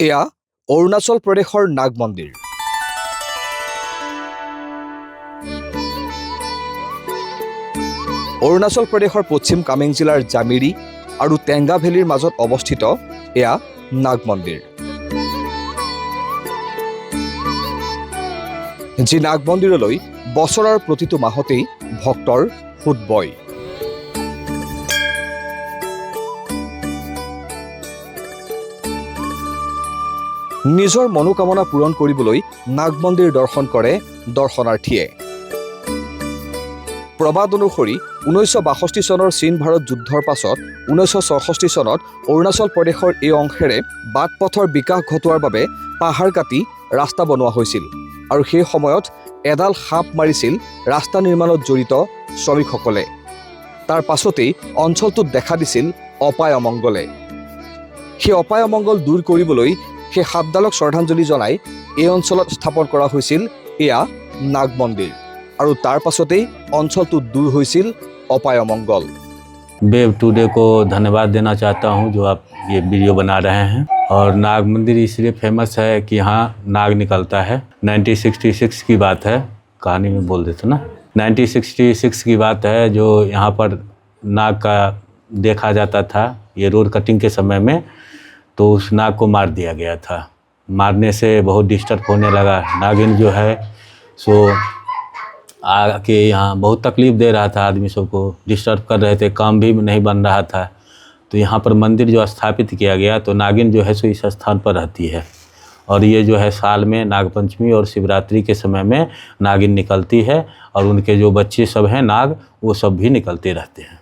এয়া অৰুণাচল প্ৰদেশৰ নাগ মন্দিৰ। অৰুণাচল প্ৰদেশৰ পশ্চিম কামেং জিলাৰ জামিৰি আৰু টেংগা ভেলীৰ মাজত অৱস্থিত এয়া নাগ মন্দিৰ। যি নাগ মন্দিৰলৈ বছৰৰ প্ৰতিটো মাহতেই ভক্তৰ সোঁত বয়। নিজৰ মনোকামনা পূৰণ কৰিবলৈ নাগ মন্দিৰ দৰ্শন কৰে দৰ্শনাৰ্থীয়ে। প্ৰবাদ অনুসৰি 1962 চনৰ চীন ভাৰত যুদ্ধৰ পাছত 1964 চনত অৰুণাচল প্ৰদেশৰ এই অংশেৰে বাট পথৰ বিকাশ ঘটোৱাৰ বাবে পাহাৰ কাটি ৰাস্তা বনোৱা হৈছিল আৰু সেই সময়ত এডাল সাপ মাৰিছিল ৰাস্তা নিৰ্মাণত জড়িত শ্ৰমিকসকলে। তাৰ পাছতেই অঞ্চলটোত দেখা দিছিল অপায় অমংগলে। সেই অপায় অমংগল দূৰ কৰিবলৈ সেই সাপডালক শ্ৰদ্ধাঞ্জলি জনাই এই অঞ্চলত স্থাপন কৰা হৈছিল এয়া নাগ মন্দিৰ আৰু তাৰ পাছতেই অঞ্চলটো দূৰ হৈছিল অপায় অমংগল। वेब टुडे को धन्यवाद देना चाहता हूं जो आप ये वीडियो बना रहे हैं। और नाग मंदिर इसलिए फेमस है कि यहाँ नाग निकलता है। 1966 की बात है, कहानी में बोल देते ना। 1966 की बात है जो यहाँ पर नाग का देखा जाता था। ये रोड कटिंग के समय में तो उस नाग को मार दिया गया था। मारने से बहुत डिस्टर्ब होने लगा। नागिन जो है सो आके यहाँ बहुत तकलीफ़ दे रहा था, आदमी सबको डिस्टर्ब कर रहे थे, काम भी नहीं बन रहा था। तो यहाँ पर मंदिर जो स्थापित किया गया तो नागिन जो है सो इस स्थान पर रहती है और ये जो है साल में नागपंचमी और शिवरात्रि के समय में नागिन निकलती है और उनके जो बच्चे सब हैं नाग वो सब भी निकलते रहते हैं।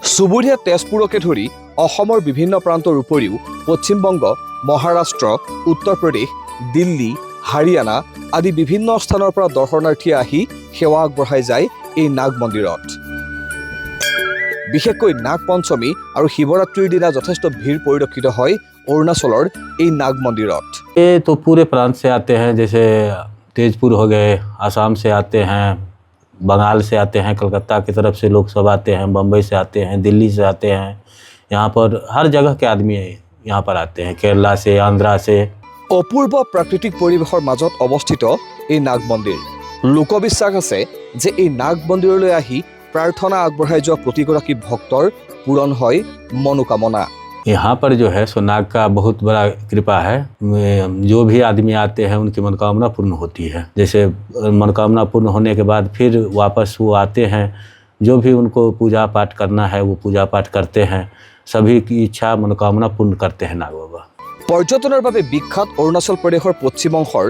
চুবুৰীয়া তেজপুৰকে ধৰি অসমৰ বিভিন্ন প্ৰান্তৰ উপৰিও পশ্চিমবংগ, মহাৰাষ্ট্ৰ, উত্তৰ প্ৰদেশ, দিল্লী, হাৰিয়ানা আদি বিভিন্ন স্থানৰ পৰা দৰ্শনাৰ্থীয়ে আহি সেৱা আগবঢ়াই যায় এই নাগ মন্দিৰত। বিশেষকৈ নাগ পঞ্চমী আৰু শিৱৰাত্ৰিৰ দিনা যথেষ্ট ভিৰ পৰিলক্ষিত হয় অৰুণাচলৰ এই নাগ মন্দিৰত। ये तो पूरे प्रांत से आते हैं, जैसे तेजपुर हो गए, आसाम से आते हैं, बंगाल से आते हैं, कलकत्ता की तरफ से लोग सब आते हैं, बम्बई से आते हैं, दिल्ली से आते हैं। यहाँ पर हर जगह के आदमी यहाँ पर आते हैं, केरला से, आंध्रा से। অপূৰ্ব প্ৰাকৃতিক পৰিৱেশৰ মাজত অৱস্থিত এই নাগ মন্দিৰ। লোকবিশ্বাস আছে যে এই নাগ মন্দিৰলৈ আহি প্ৰাৰ্থনা আগবঢ়াই যোৱা প্ৰতিগৰাকী ভক্তৰ পূৰণ হয় মনোকামনা। यहाँ पर जो है सो नाग का बहुत बड़ा कृपा है। जो भी आदमी आते हैं उनकी मनोकामना पूर्ण होती है। जैसे मनोकामना पूर्ण होने के बाद फिर वापस वो आते हैं, जो भी उनको पूजा पाठ करना है वो पूजा पाठ करते हैं, सभी की इच्छा मनोकामना पूर्ण करते हैं नाग बाबा। পৰ্যটনৰ বাবে বিখ্যাত অৰুণাচল প্ৰদেশৰ পশ্চিম অংশৰ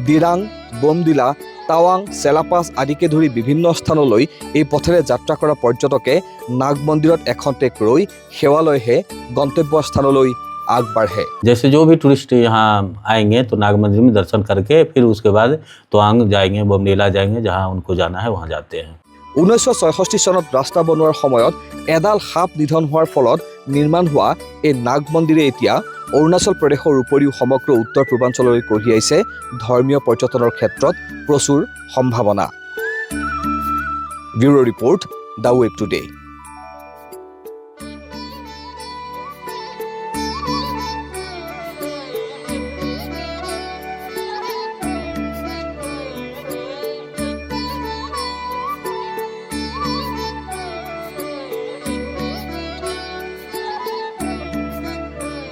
দিৰাং, বমদিলা, টাৱাং, চেলাপাছ আদিকে ধৰি বিভিন্ন স্থানলৈ এই পথেৰে যাত্ৰা কৰা পৰ্যটকে নাগ মন্দিৰত এখন্তেক ৰৈ সেৱা লৈহে গন্তব্য স্থানলৈ আগবাঢ়ে। जैसे जो भी टूरिस्ट यहाँ आएंगे तो नाग मंदिर में दर्शन करके फिर उसके बाद तवांग जाएंगे, बमनीला जाएंगे, जहाँ उनको जाना है वहाँ जाते हैं। 1966 চনত ৰাস্তা বনোৱাৰ সময়ত এডাল সাপ নিধন হোৱাৰ ফলত নিৰ্মাণ হোৱা এই নাগ মন্দিৰে এতিয়া অৰুণাচল প্ৰদেশৰ উপৰিও সমগ্ৰ উত্তৰ পূৰ্বাঞ্চললৈ কঢ়িয়াইছে ধৰ্মীয় পৰ্যটনৰ ক্ষেত্ৰত প্ৰচুৰ সম্ভাৱনা। Bureau' report, the web today.